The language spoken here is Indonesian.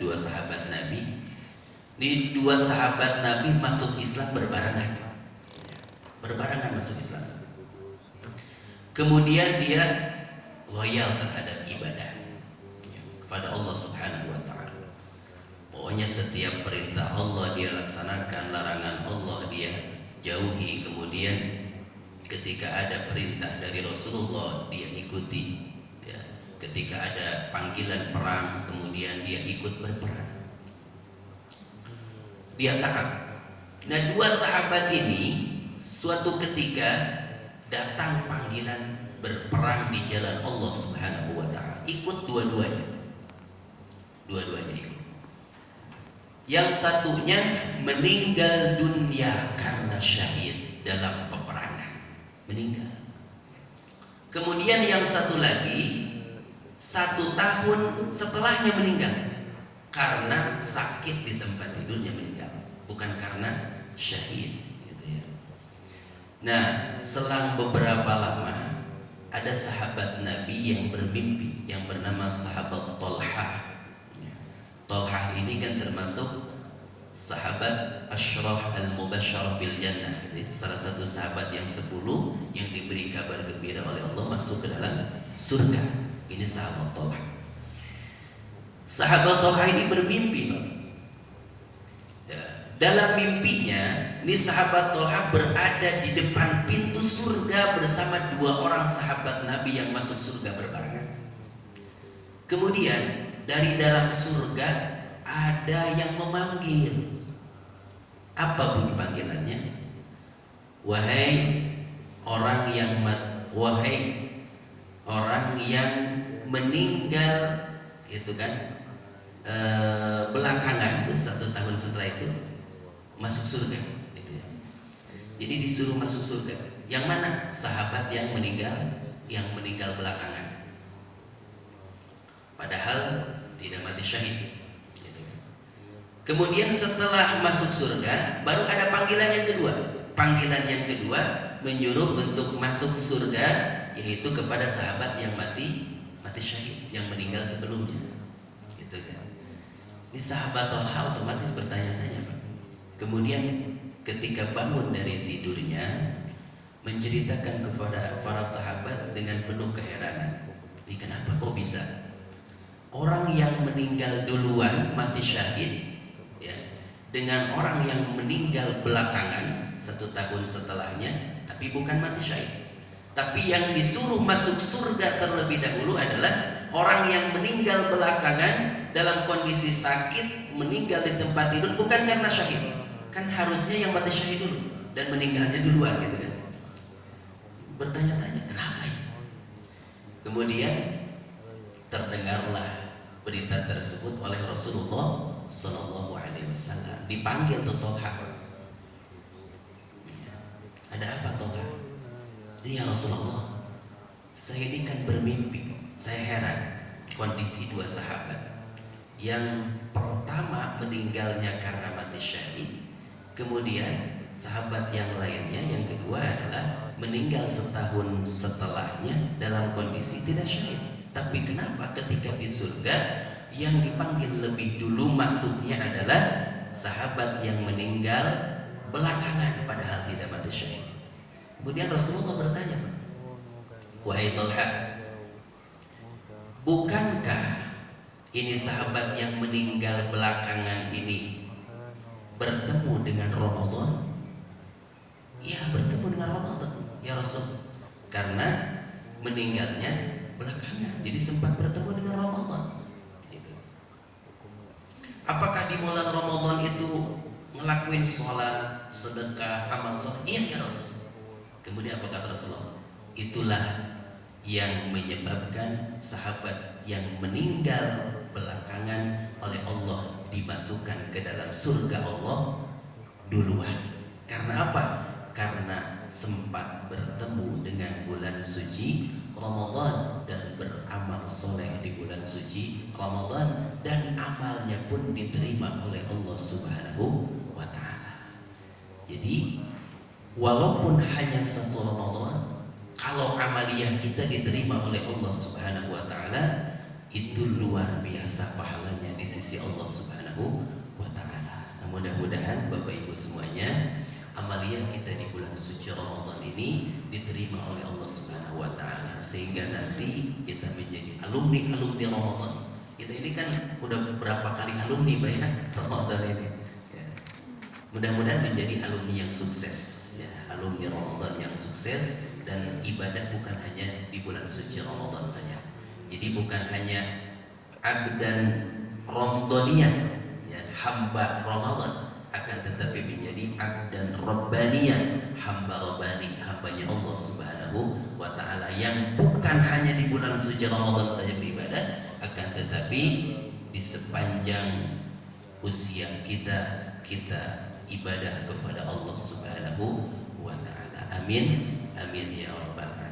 dua sahabat Nabi. Ini dua sahabat Nabi masuk Islam berbarengan masuk Islam. Kemudian dia loyal terhadap ibadah kepada Allah Subhanahu wa Ta'ala. Pokoknya setiap perintah Allah dia laksanakan, larangan Allah dia jauhi. Kemudian ketika ada perintah dari Rasulullah dia ikuti. Ketika ada panggilan perang kemudian dia ikut berperang. Dia taat. Nah, dua sahabat ini suatu ketika datang panggilan berperang di jalan Allah Subhanahu wa Ta'ala. Ikut dua-duanya. Dua-duanya ikut. Yang satunya meninggal dunia karena syahid dalam peperangan. Meninggal. Kemudian yang satu lagi 1 tahun setelahnya meninggal karena sakit di tempat tidurnya meninggal, bukan karena syahid gitu ya. Nah, selang beberapa lama ada sahabat Nabi yang bermimpi yang bernama sahabat Thalhah. Thalhah ini kan termasuk sahabat Asyraf al-Mubasysyarah bil Jannah gitu ya. Salah satu sahabat yang 10 yang diberi kabar gembira oleh Allah masuk ke dalam surga. Ini sahabat Thalhah. Sahabat Thalhah ini bermimpi. Dalam mimpinya, ini sahabat Thalhah berada di depan pintu surga bersama 2 orang sahabat Nabi yang masuk surga berbarengan. Kemudian dari dalam surga ada yang memanggil. Apa bunyi panggilannya? Wahai orang yang meninggal gitu kan, belakangan tuh 1 tahun setelah itu masuk surga gitu ya. Jadi disuruh masuk surga. Yang mana? Sahabat yang meninggal belakangan. Padahal tidak mati syahid gitu. Kemudian setelah masuk surga baru ada panggilan yang kedua. Panggilan yang kedua menyuruh untuk masuk surga, yaitu kepada sahabat yang mati syahid, yang meninggal sebelumnya gitu kan. Ini sahabat Thalhah otomatis bertanya-tanya, Pak. Kemudian ketika bangun dari tidurnya menceritakan kepada para sahabat dengan penuh keheranan, ini kenapa kok bisa orang yang meninggal duluan mati syahid ya, dengan orang yang meninggal belakangan 1 tahun setelahnya tapi bukan mati syahid. Tapi yang disuruh masuk surga terlebih dahulu adalah orang yang meninggal belakangan dalam kondisi sakit, meninggal di tempat tidur bukan karena syahid. Kan harusnya yang mati syahid dulu dan meninggalnya duluan gitu kan. Bertanya-tanya, kenapa ya? Kemudian terdengarlah berita tersebut oleh Rasulullah Sallallahu Alaihi Wasallam. Dipanggil tuh Thalhah. Ada apa Thalhah? Ya Rasulullah, saya ini kan bermimpi. Saya heran kondisi 2 sahabat. Yang pertama meninggalnya karena mati syahid, kemudian sahabat yang lainnya yang kedua adalah meninggal 1 tahun setelahnya dalam kondisi tidak syahid. Tapi kenapa ketika di surga yang dipanggil lebih dulu masuknya adalah sahabat yang meninggal belakangan padahal tidak mati syahid? Kemudian Rasulullah bertanya, wahai Thalhah, bukankah ini sahabat yang meninggal belakangan ini bertemu dengan Ramadan? Ya, bertemu dengan Ramadan ya Rasul, karena meninggalnya belakangan, jadi sempat bertemu dengan Ramadan gitu. Apakah di bulan Ramadan itu ngelakuin sholat, sedekah, amal soleh? Iya ya Rasul. Kemudian apa kata Rasulullah? Itulah yang menyebabkan sahabat yang meninggal belakangan oleh Allah dimasukkan ke dalam surga Allah duluan. Karena apa? Karena sempat bertemu dengan bulan suci Ramadan dan beramal soleh di bulan suci Ramadan, dan amalnya pun diterima oleh Allah Subhanahu wa Ta'ala. Jadi walaupun hanya 1 Ramadan, kalau amaliyah kita diterima oleh Allah Subhanahu wa Ta'ala, itu luar biasa pahalanya di sisi Allah Subhanahu wa taala. Nah, mudah-mudahan Bapak Ibu semuanya, amalia kita di bulan suci Ramadan ini diterima oleh Allah Subhanahu wa taala, sehingga nanti kita menjadi alumni Ramadan. Kita ini kan udah berapa kali alumni Pak ya Ramadan ini. Ya. Mudah-mudahan menjadi alumni yang sukses ya, alumni Ramadan yang sukses, dan ibadah bukan hanya di bulan suci Ramadan saja. Jadi bukan hanya abdan Ramadaniyan ya, hamba Ramadan, akan tetapi menjadi abdan Rabbaniyan, hamba Rabbani, hambanya Allah Subhanahu wa taala, yang bukan hanya di bulan suci Ramadan saja beribadah, akan tetapi di sepanjang usia kita ibadah kepada Allah Subhanahu wa taala. Amin, amin ya rabbal alamin.